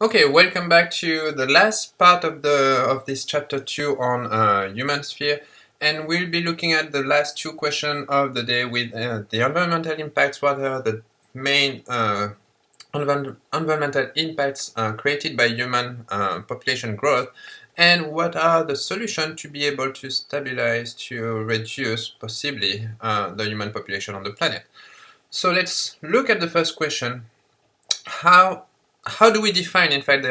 Okay, welcome back to the last part of this chapter 2 on human sphere, and we'll be looking at the last two questions of the day with the environmental impacts. What are the main environmental impacts created by human population growth, and what are the solutions to be able to stabilize, to reduce possibly the human population on the planet. So let's look at the first question. How do we define, in fact, the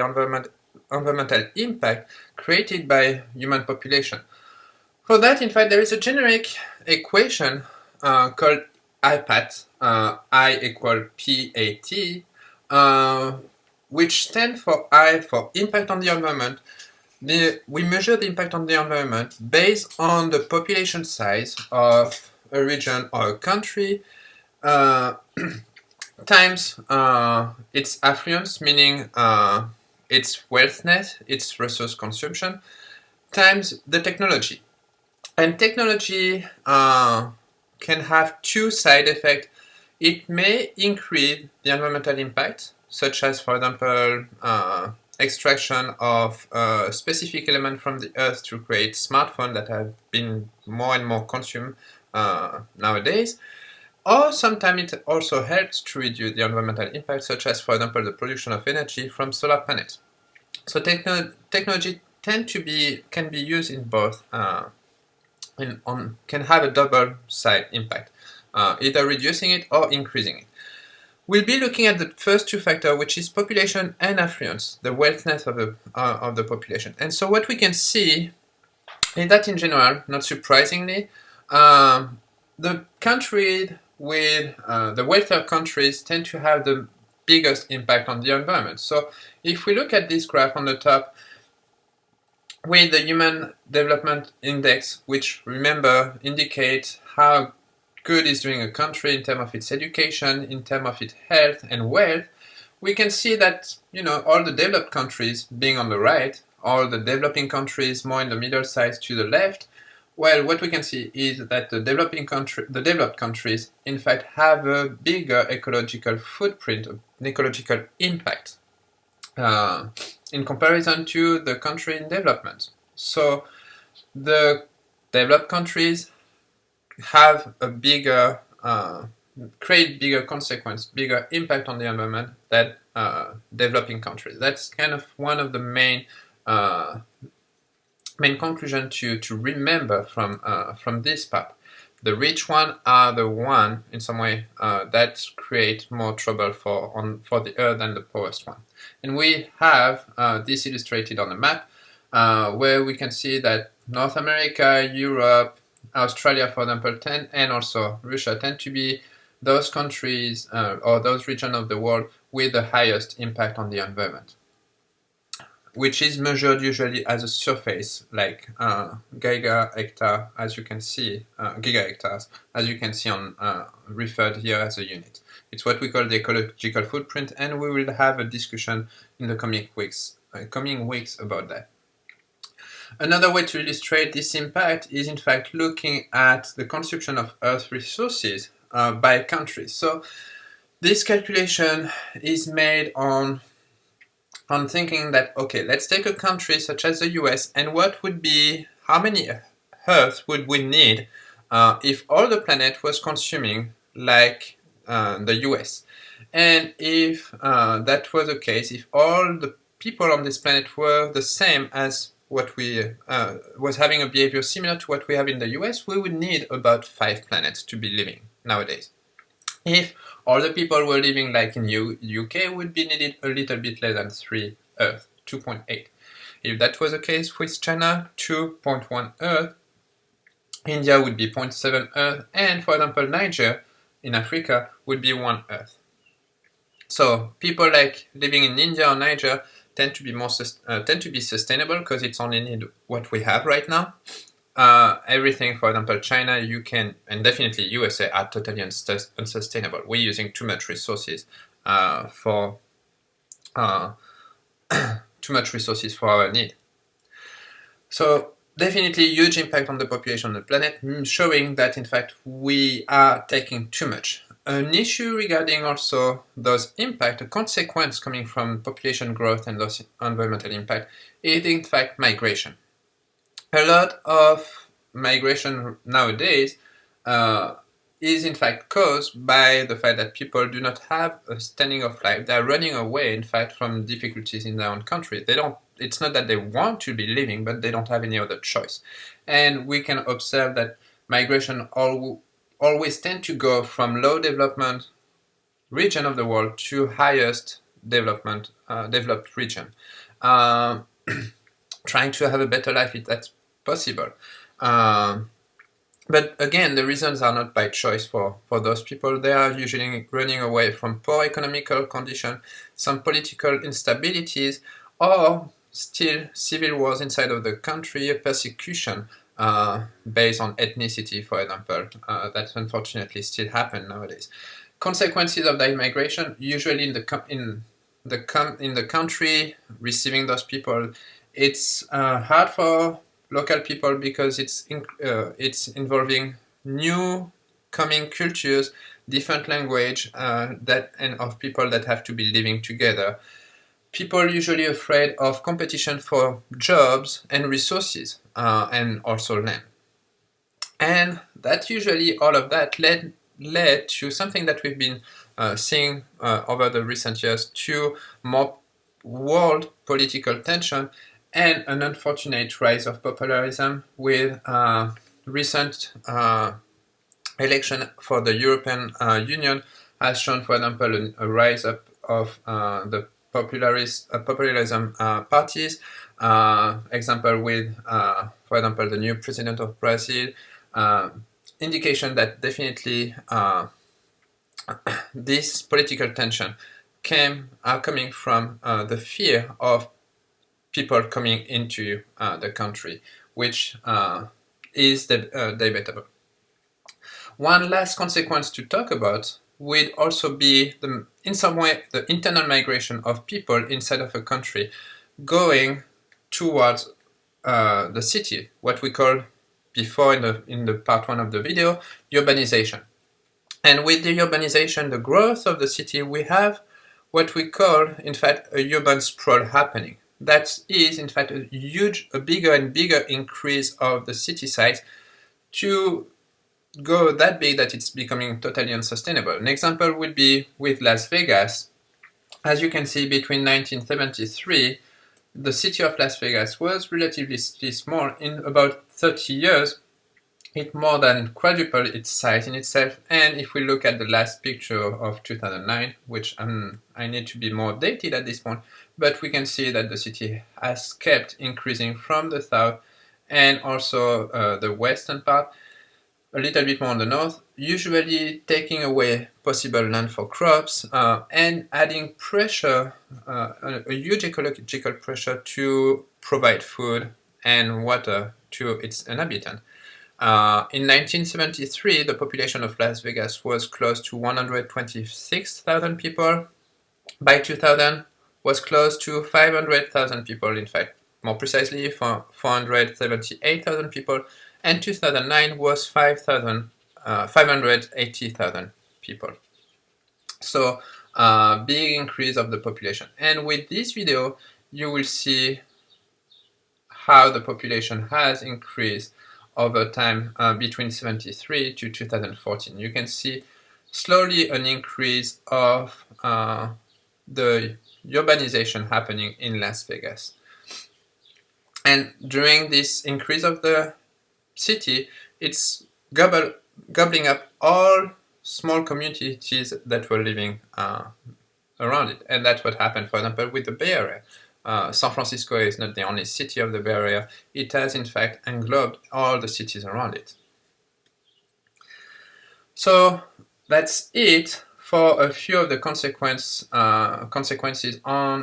environmental impact created by human population? For that, in fact, there is a generic equation called IPAT, I equal PAT, which stands for I for impact on the environment. We measure the impact on the environment based on the population size of a region or a country, times its affluence, meaning its wealthness, its resource consumption, times the technology. And technology can have two side effects. It may increase the environmental impact, such as, for example, extraction of specific element from the earth to create smartphones that have been more and more consumed nowadays. Or sometimes it also helps to reduce the environmental impact, such as, for example, the production of energy from solar panels. So technology can be used in both, can have a double side impact, either reducing it or increasing it. We'll be looking at the first two factors, which is population and affluence, the wealthness of the population. And so what we can see is that, in general, not surprisingly, the country with the wealthier countries tend to have the biggest impact on the environment. So if we look at this graph on the top with the Human Development Index, which, remember, indicates how good is doing a country in terms of its education, in terms of its health and wealth, we can see that, all the developed countries being on the right, all the developing countries more in the middle size to the left. Well, what we can see is that the developed countries, in fact, have a bigger ecological footprint, an ecological impact, in comparison to the country in development. So the developed countries have a bigger, create bigger consequence, bigger impact on the environment than developing countries. That's kind of one of the main conclusion to remember from this part. The rich one are the one, in some way, that create more trouble for the earth than the poorest one. And we have this illustrated on the map, where we can see that North America, Europe, Australia, for example, and also Russia tend to be those countries or those regions of the world with the highest impact on the environment, which is measured usually as a surface, like giga-hectare, as you can see, giga-hectares, as you can see on referred here as a unit. It's what we call the ecological footprint, and we will have a discussion in the coming weeks about that. Another way to illustrate this impact is, in fact, looking at the consumption of Earth resources by countries. So this calculation is made on thinking that, okay, let's take a country such as the US, and how many Earth would we need if all the planet was consuming like the US? And if that was the case, if all the people on this planet were the same as what we was having a behavior similar to what we have in the US, we would need about 5 planets to be living nowadays. If all the people were living like in UK, would be needed a little bit less than 3 Earth, 2.8. If that was the case with China, 2.1 Earth, India would be 0.7 Earth, and, for example, Niger in Africa would be 1 Earth. So people like living in India or Niger tend to be sustainable because it's only need what we have right now. Everything, for example, China, UK, and definitely USA are totally unsustainable. We're using too much resources for our need. So definitely huge impact on the population on the planet, showing that in fact we are taking too much. An issue regarding also those impact, a consequence coming from population growth and those environmental impact, is in fact migration. A lot of migration nowadays uh, is in fact caused by the fact that people do not have a standing of life. They are running away, in fact, from difficulties in their own country. They don't. It's not that they want to be living, but they don't have any other choice. And we can observe that migration always tend to go from low development region of the world to highest developed region. Uh, Trying to have a better life if that's possible. Um, but again, the reasons are not by choice for those people. They are usually running away from poor economical conditions, some political instabilities, or still civil wars inside of the country, persecution based on ethnicity, for example. That unfortunately still happen nowadays. Consequences of that migration, usually in the country receiving those people, it's hard for local people because it's involving new coming cultures, different language that and of people that have to be living together. People usually afraid of competition for jobs and resources and also land. And that usually all of that led to something that we've been seeing over the recent years, to more world political tension and an unfortunate rise of popularism with recent election for the European Union has shown, for example, a rise up of the popularism parties. Example with, for example, the new president of Brazil. Indication that definitely this political tension are coming from the fear of people coming into the country, which is debatable. One last consequence to talk about would also be, in some way, the internal migration of people inside of a country going towards the city, what we call before in the part one of the video, urbanization. And with the urbanization, the growth of the city, we have what we call, in fact, a urban sprawl happening. That is, in fact, a bigger and bigger increase of the city size to go that big that it's becoming totally unsustainable. An example would be with Las Vegas. As you can see, between 1973, the city of Las Vegas was relatively small. In about 30 years, it more than quadrupled its size in itself. And if we look at the last picture of 2009, which I need to be more dated at this point, but we can see that the city has kept increasing from the south and also the western part, a little bit more on the north, usually taking away possible land for crops and adding pressure, a huge ecological pressure to provide food and water to its inhabitants. In 1973, the population of Las Vegas was close to 126,000 people. By 2000, was close to 500,000 people, in fact, more precisely, 478,000 people, and 2009 was 580,000 people. So, big increase of the population. And with this video, you will see how the population has increased over time between 73 to 2014. You can see slowly an increase of the urbanization happening in Las Vegas. And during this increase of the city, it's gobbling up all small communities that were living around it. And that's what happened, for example, with the Bay Area. San Francisco is not the only city of the Bay Area. It has, in fact, englobed all the cities around it. So that's it for a few of the consequences on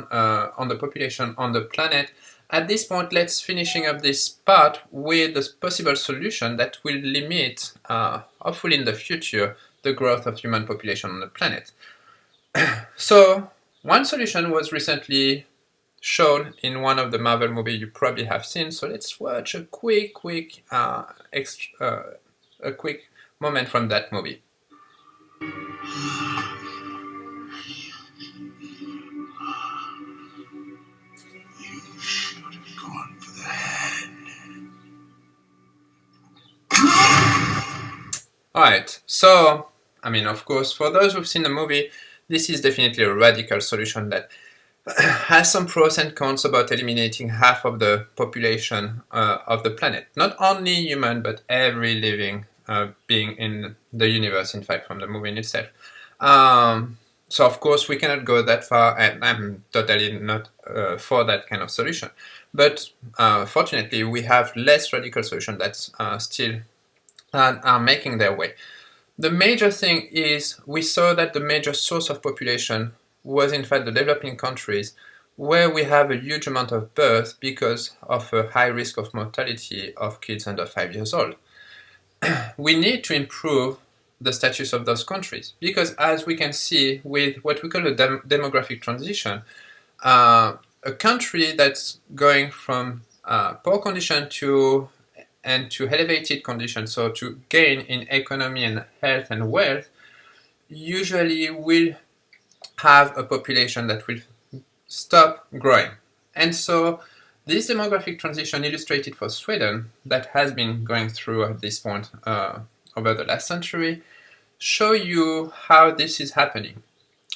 the population on the planet. At this point, let's finishing up this part with the possible solution that will limit, hopefully in the future, the growth of human population on the planet. So one solution was recently shown in one of the Marvel movies you probably have seen. So let's watch a quick moment from that movie. Alright, so, I mean, of course, for those who've seen the movie, this is definitely a radical solution that has some pros and cons about eliminating half of the population of the planet. Not only human, but every living being in the universe, in fact, from the movie in itself. So, of course, we cannot go that far, and I'm totally not for that kind of solution. But fortunately, we have less radical solutions that's still are making their way. The major thing is we saw that the major source of population was in fact the developing countries, where we have a huge amount of birth because of a high risk of mortality of kids under 5 years old. We need to improve the status of those countries because, as we can see with what we call a demographic transition, a country that's going from poor condition to elevated conditions, so to gain in economy and health and wealth, usually will have a population that will stop growing. And so this demographic transition illustrated for Sweden, that has been going through at this point over the last century, show you how this is happening.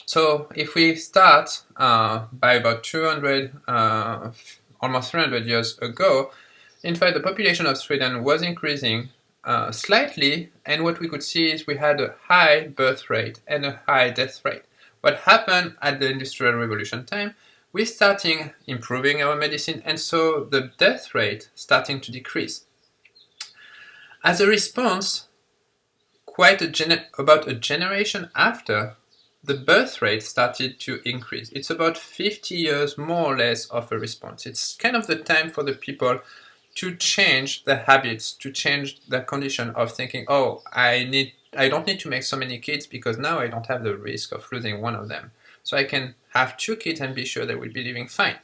So if we start by about 200, almost 300 years ago, in fact, the population of Sweden was increasing slightly, and what we could see is we had a high birth rate and a high death rate. What happened at the Industrial Revolution time, we starting improving our medicine, and so the death rate starting to decrease. As a response, about a generation after, the birth rate started to increase. It's about 50 years more or less of a response. It's kind of the time for the people to change their habits, to change their condition of thinking, oh, I don't need to make so many kids because now I don't have the risk of losing one of them. So I can have 2 kids and be sure they will be living fine.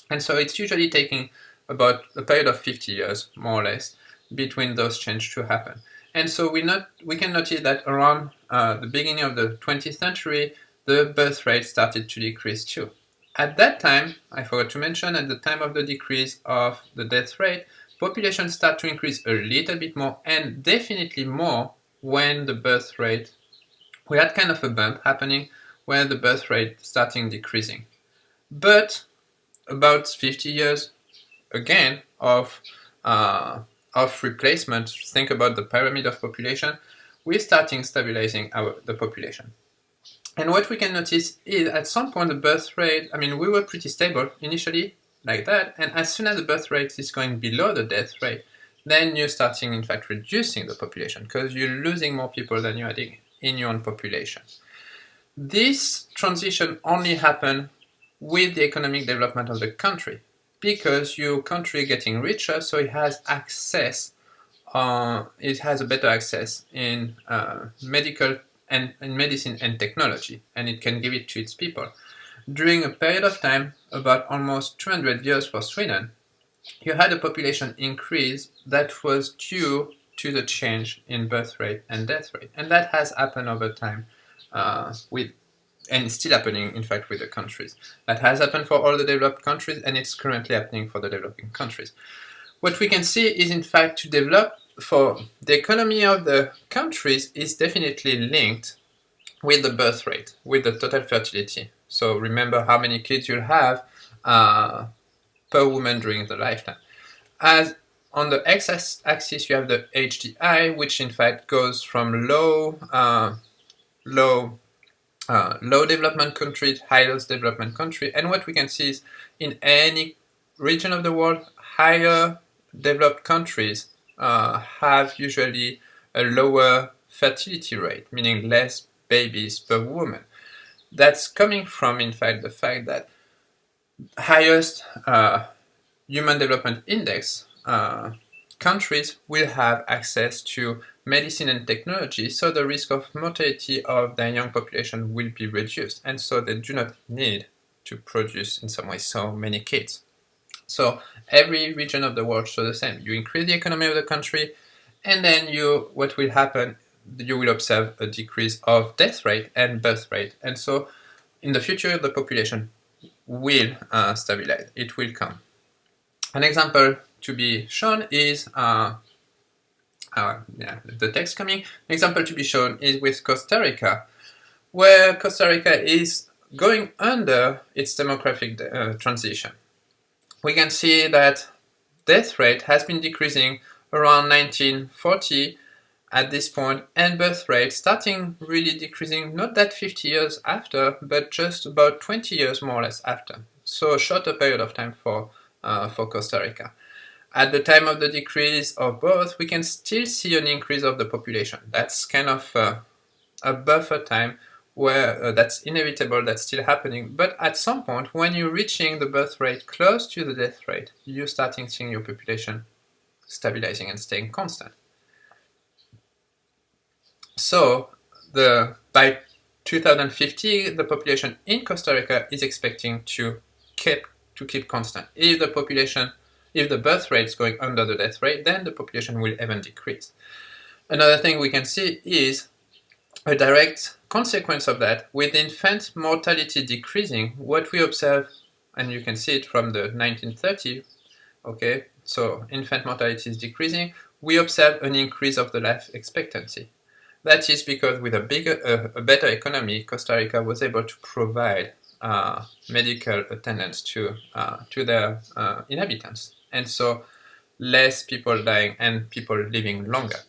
And so it's usually taking about a period of 50 years, more or less, between those changes to happen. And so we can notice that around the beginning of the 20th century, the birth rate started to decrease too. At that time, I forgot to mention, at the time of the decrease of the death rate, population started to increase a little bit more, and definitely more when the birth rate, we had kind of a bump happening where the birth rate starting decreasing. But about 50 years again of replacement, think about the pyramid of population, we're starting stabilizing the population. And what we can notice is at some point the birth rate, I mean, we were pretty stable initially like that, and as soon as the birth rate is going below the death rate, then you're starting in fact reducing the population because you're losing more people than you're adding in your own population. This transition only happened with the economic development of the country because your country getting richer, so it has access, it has a better access in medical and in medicine and technology, and it can give it to its people. During a period of time, about almost 200 years for Sweden, you had a population increase that was due to the change in birth rate and death rate, and that has happened over time and it's still happening, in fact, with the countries. That has happened for all the developed countries, and it's currently happening for the developing countries. What we can see is, in fact, to develop for the economy of the countries is definitely linked with the birth rate, with the total fertility. So remember how many kids you'll have per woman during the lifetime. As on the x-axis you have the HDI, which in fact goes from low development country, highest development country, and what we can see is in any region of the world, higher developed countries have usually a lower fertility rate, meaning less babies per woman. That's coming from, in fact, the fact that highest human development index countries will have access to medicine and technology, so the risk of mortality of their young population will be reduced, and so they do not need to produce in some way so many kids. So every region of the world shows the same. You increase the economy of the country, and then what will happen, you will observe a decrease of death rate and birth rate. And so in the future, the population will stabilize. It will come. An example to be shown is, the text coming. An example to be shown is with Costa Rica, where Costa Rica is going under its demographic transition. We can see that death rate has been decreasing around 1940 at this point, and birth rate starting really decreasing not that 50 years after, but just about 20 years more or less after. So a shorter period of time for Costa Rica. At the time of the decrease of birth, we can still see an increase of the population. That's kind of a buffer time where that's inevitable, that's still happening. But at some point, when you're reaching the birth rate close to the death rate, you're starting seeing your population stabilizing and staying constant. So by 2050, the population in Costa Rica is expecting to keep constant. If the birth rate is going under the death rate, then the population will even decrease. Another thing we can see is a direct consequence of that. With infant mortality decreasing, what we observe, and you can see it from the 1930s, okay, so infant mortality is decreasing, we observe an increase of the life expectancy. That is because with a better economy, Costa Rica was able to provide medical attendance to their inhabitants, and so less people dying and people living longer.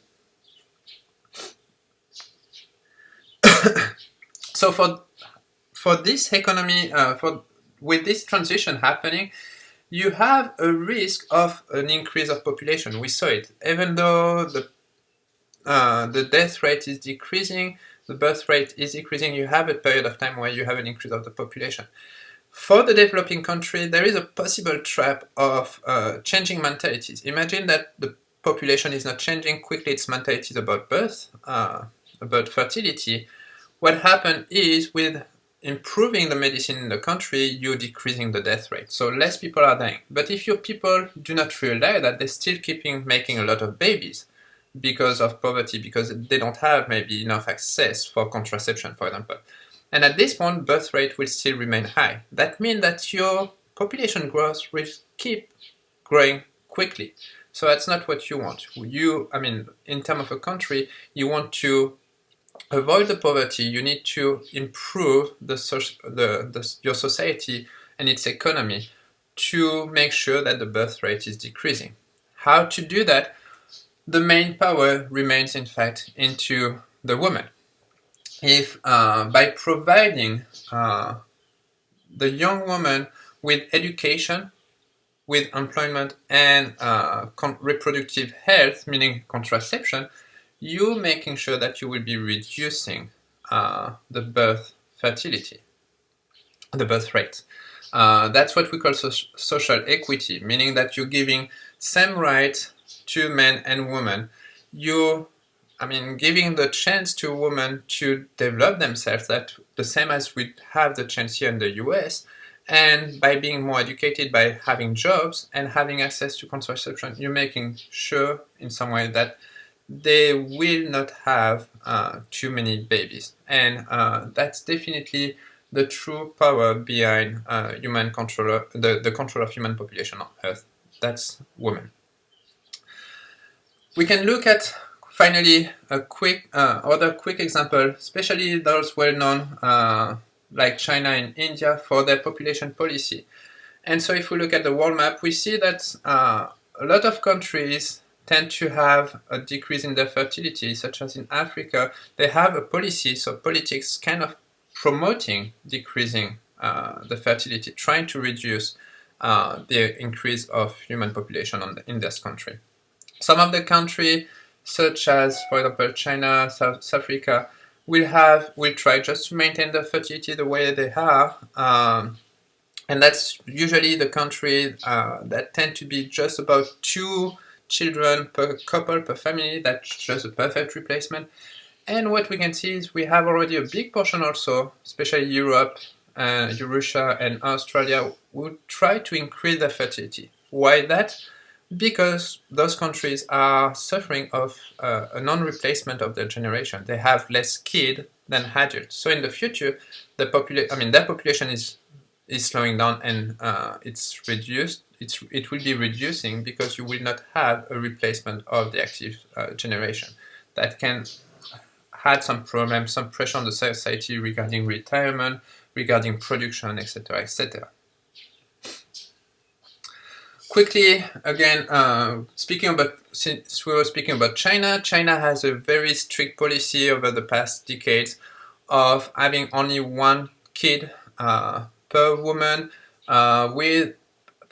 So for this economy, with this transition happening, you have a risk of an increase of population. We saw it. Even though the death rate is decreasing, the birth rate is decreasing, you have a period of time where you have an increase of the population. For the developing country, there is a possible trap of changing mentalities. Imagine that the population is not changing quickly its mentalities about birth, about fertility. What happens is, with improving the medicine in the country, you're decreasing the death rate. So less people are dying. But if your people do not realize that, they're still making a lot of babies because of poverty, because they don't have maybe enough access for contraception, for example. And at this point, birth rate will still remain high. That means that your population growth will keep growing quickly. So that's not what you want. In terms of a country, you want to avoid the poverty. You need to improve your society and its economy to make sure that the birth rate is decreasing. How to do that? The main power remains, in fact, into the woman. If by providing the young woman with education, with employment, and reproductive health, meaning contraception, you're making sure that you will be reducing the birth rate. That's what we call social equity, meaning that you're giving same rights to men and women. Giving the chance to women to develop themselves, that the same as we have the chance here in the US, and by being more educated, by having jobs and having access to contraception, you're making sure in some way that they will not have too many babies. And that's definitely the true power behind human control, the control of human population on Earth. That's women. We can look at, finally, other quick example, especially those well-known like China and India for their population policy. And so if we look at the world map, we see that a lot of countries tend to have a decrease in their fertility, such as in Africa. They have a policy, so politics kind of promoting decreasing the fertility, trying to reduce the increase of human population in this country. Some of the countries, such as, for example, China, South Africa, will try just to maintain the fertility the way they are. And that's usually the country that tend to be just about 2 children per couple, per family. That's just a perfect replacement. And what we can see is we have already a big portion also, especially Europe Russia, and Australia would try to increase their fertility. Why that? Because those countries are suffering of a non-replacement of their generation. They have less kids than adults. So in the future, their population is slowing down, and it's reduced. It will be reducing because you will not have a replacement of the active generation. That can add some problems, some pressure on the society regarding retirement, regarding production, etc., etc. Quickly, again, since we were speaking about China, China has a very strict policy over the past decades of having only one kid per woman, with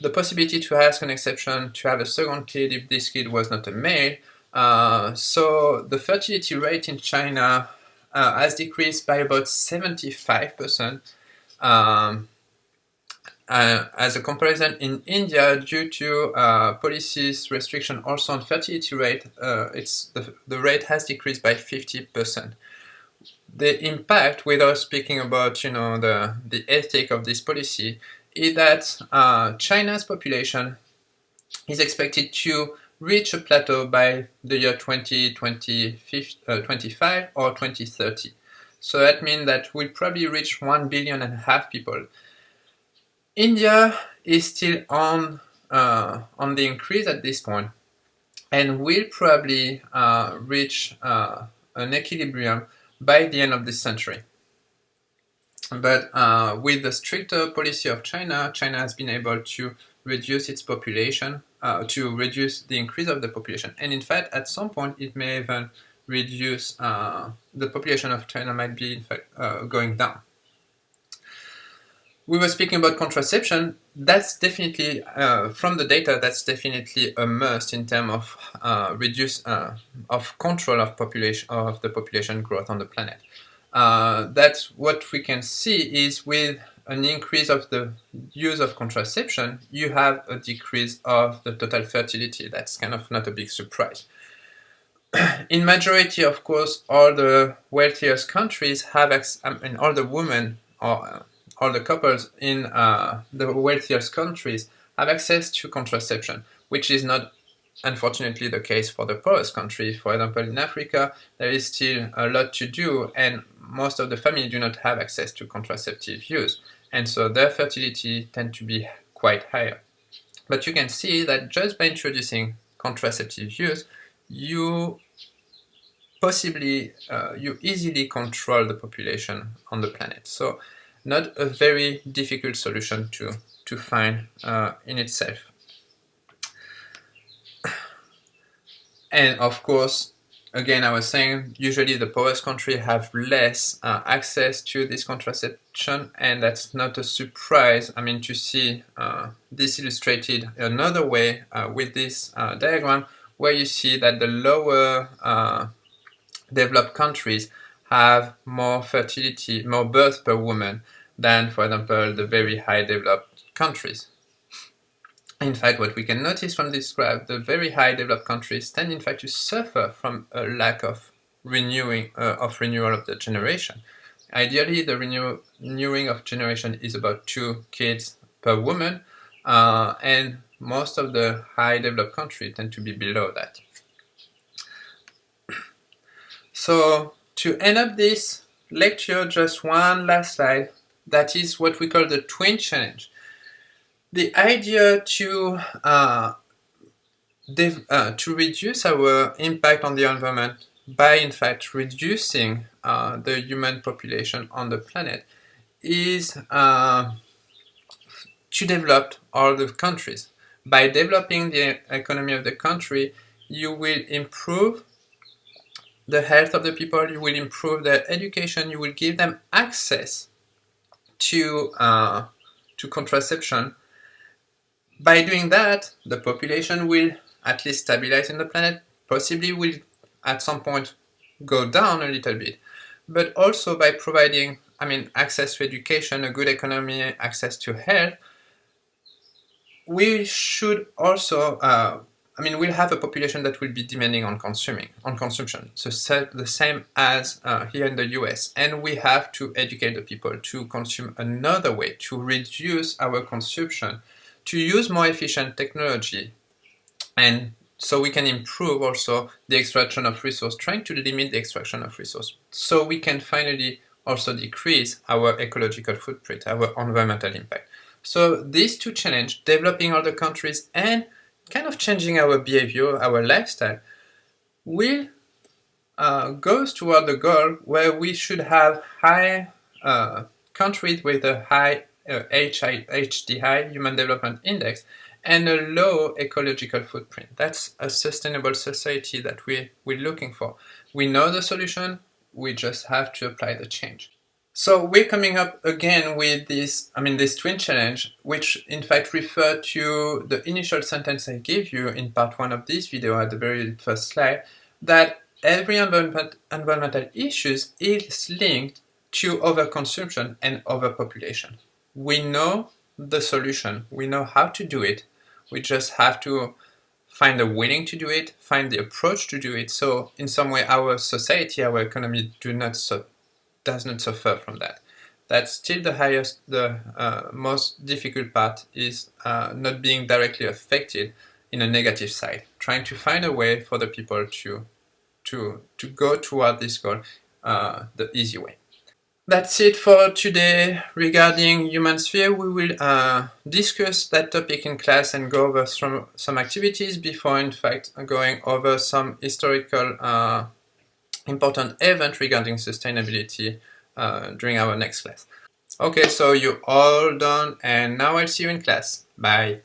the possibility to ask an exception to have a second kid if this kid was not a male. So the fertility rate in China has decreased by about 75%. As a comparison, in India, due to policies restriction also on fertility rate, the rate has decreased by 50%. The impact, without speaking about the ethic of this policy, is that China's population is expected to reach a plateau by the year 2025 or 2030. So that means that we'll probably reach 1.5 billion people. India is still on the increase at this point, and will probably reach an equilibrium by the end of this century. But with the stricter policy of China, China has been able to reduce its population, to reduce the increase of the population. And in fact, at some point, it may even reduce, the population of China might be, in fact, going down. We were speaking about contraception. That's definitely, from the data, that's definitely a must in terms of of control of the population growth on the planet. That's what we can see is with an increase of the use of contraception, you have a decrease of the total fertility. That's kind of not a big surprise. In majority, of course, all the wealthiest countries have, all the women or all the couples in the wealthiest countries have access to contraception, which is not, unfortunately, the case for the poorest countries. For example, in Africa, there is still a lot to do, and most of the families do not have access to contraceptive use, and so their fertility tends to be quite higher. But you can see that just by introducing contraceptive use, you easily control the population on the planet. So not a very difficult solution to find in itself. And of course, again, I was saying, usually the poorest countries have less access to this contraception, and that's not a surprise. I mean, to see this illustrated another way with this diagram, where you see that the lower developed countries have more fertility, more births per woman than, for example, the very high developed countries. In fact, what we can notice from this graph, the very high developed countries tend in fact to suffer from a lack of renewal of the generation. Ideally, the renewing of generation is about 2 kids per woman, and most of the high developed countries tend to be below that. So to end up this lecture, just one last slide. That is what we call the twin challenge. The idea to reduce our impact on the environment by, in fact, reducing the human population on the planet is to develop all the countries. By developing the economy of the country, you will improve the health of the people, you will improve their education, you will give them access to contraception. By doing that, the population will at least stabilize in the planet, possibly will at some point go down a little bit, but also by providing, access to education, a good economy, access to health, we should also, we'll have a population that will be demanding on consumption. So the same as here in the US. And we have to educate the people to consume another way, to reduce our consumption, to use more efficient technology, and so we can improve also the extraction of resource, trying to limit the extraction of resource. So we can finally also decrease our ecological footprint, our environmental impact. So these two challenges, developing other countries and kind of changing our behavior, our lifestyle, will goes toward the goal where we should have high countries with a high HDI, Human Development Index, and a low ecological footprint. That's a sustainable society that we're looking for. We know the solution, we just have to apply the change. So we're coming up again with this twin challenge, which in fact refer to the initial sentence I gave you in part 1 of this video at the very first slide, that every environmental issues is linked to overconsumption and overpopulation. We know the solution, we know how to do it, we just have to find the willing to do it, find the approach to do it, so in some way our society, our economy does not suffer from that. That's still the most difficult part is not being directly affected in a negative side, trying to find a way for the people to go toward this goal the easy way. That's it for today regarding human sphere. We will discuss that topic in class and go over some activities before in fact going over some historical important event regarding sustainability during our next class. Okay, so you're all done and now I'll see you in class. Bye.